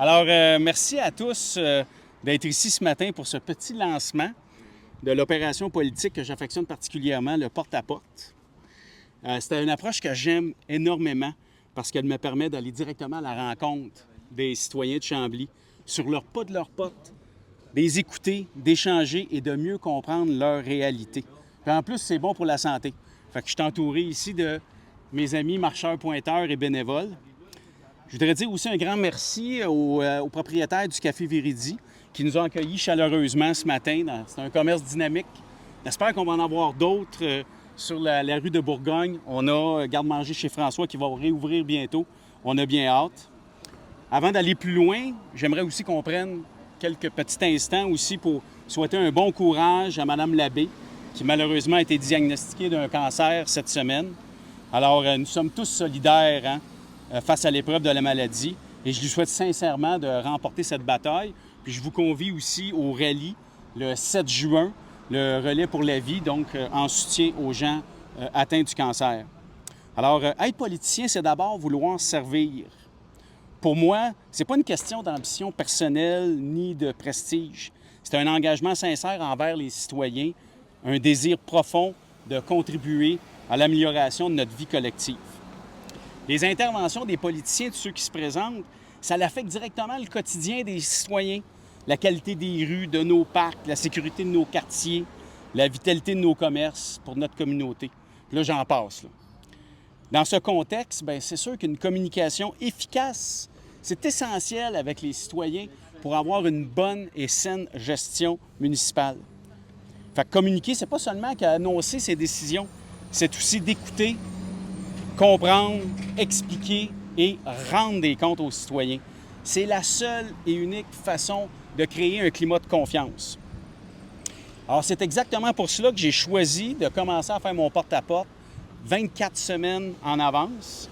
Alors, merci à tous d'être ici ce matin pour ce petit lancement de l'opération politique que j'affectionne particulièrement, le porte-à-porte. C'est une approche que j'aime énormément parce qu'elle me permet d'aller directement à la rencontre des citoyens de Chambly sur leur pas de leur porte, de les écouter, d'échanger et de mieux comprendre leur réalité. Puis en plus, c'est bon pour la santé. Fait que je suis entouré ici de mes amis marcheurs, pointeurs et bénévoles. Je voudrais dire aussi un grand merci aux propriétaires du Café Véridi qui nous ont accueillis chaleureusement ce matin. C'est un commerce dynamique. J'espère qu'on va en avoir d'autres sur la rue de Bourgogne. On a garde-manger chez François qui va réouvrir bientôt. On a bien hâte. Avant d'aller plus loin, j'aimerais aussi qu'on prenne quelques petits instants aussi pour souhaiter un bon courage à Mme Labbé, qui malheureusement a été diagnostiquée d'un cancer cette semaine. Alors, nous sommes tous solidaires face à l'épreuve de la maladie et je lui souhaite sincèrement de remporter cette bataille. Puis je vous convie aussi au rallye le 7 juin, le relais pour la vie, donc en soutien aux gens atteints du cancer. Alors, être politicien, c'est d'abord vouloir servir. Pour moi, ce n'est pas une question d'ambition personnelle ni de prestige. C'est un engagement sincère envers les citoyens, un désir profond de contribuer à l'amélioration de notre vie collective. Les interventions des politiciens, de ceux qui se présentent, ça affecte directement le quotidien des citoyens, la qualité des rues, de nos parcs, la sécurité de nos quartiers, la vitalité de nos commerces pour notre communauté. Puis là, j'en passe. Là. Dans ce contexte, bien, c'est sûr qu'une communication efficace, c'est essentiel avec les citoyens pour avoir une bonne et saine gestion municipale. Fait que communiquer, c'est pas seulement qu'annoncer ses décisions, c'est aussi d'écouter, comprendre, expliquer et rendre des comptes aux citoyens. C'est la seule et unique façon de créer un climat de confiance. Alors, c'est exactement pour cela que j'ai choisi de commencer à faire mon porte-à-porte 24 semaines en avance.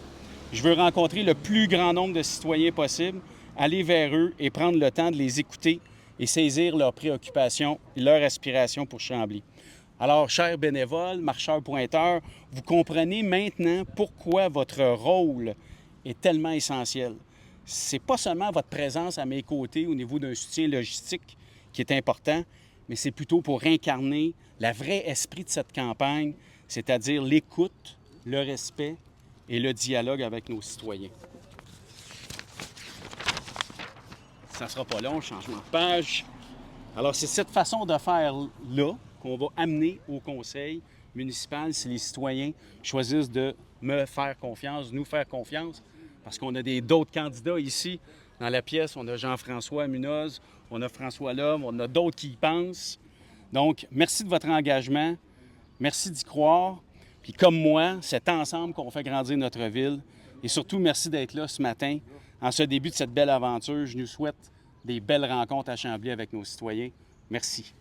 Je veux rencontrer le plus grand nombre de citoyens possible, aller vers eux et prendre le temps de les écouter et saisir leurs préoccupations et leurs aspirations pour Chambly. Alors, chers bénévoles, marcheurs, pointeurs, vous comprenez maintenant pourquoi votre rôle est tellement essentiel. C'est pas seulement votre présence à mes côtés au niveau d'un soutien logistique qui est important, mais c'est plutôt pour incarner le vrai esprit de cette campagne, c'est-à-dire l'écoute, le respect et le dialogue avec nos citoyens. Ça ne sera pas long, changement de page. Alors, c'est cette façon de faire-là qu'on va amener au conseil municipal si les citoyens choisissent de me faire confiance, nous faire confiance, parce qu'on a d'autres candidats ici dans la pièce. On a Jean-François Munoz, on a François Lhomme, on a d'autres qui y pensent. Donc, merci de votre engagement, merci d'y croire. Puis comme moi, c'est ensemble qu'on fait grandir notre ville. Et surtout, merci d'être là ce matin. En ce début de cette belle aventure, je nous souhaite des belles rencontres à Chambly avec nos citoyens. Merci.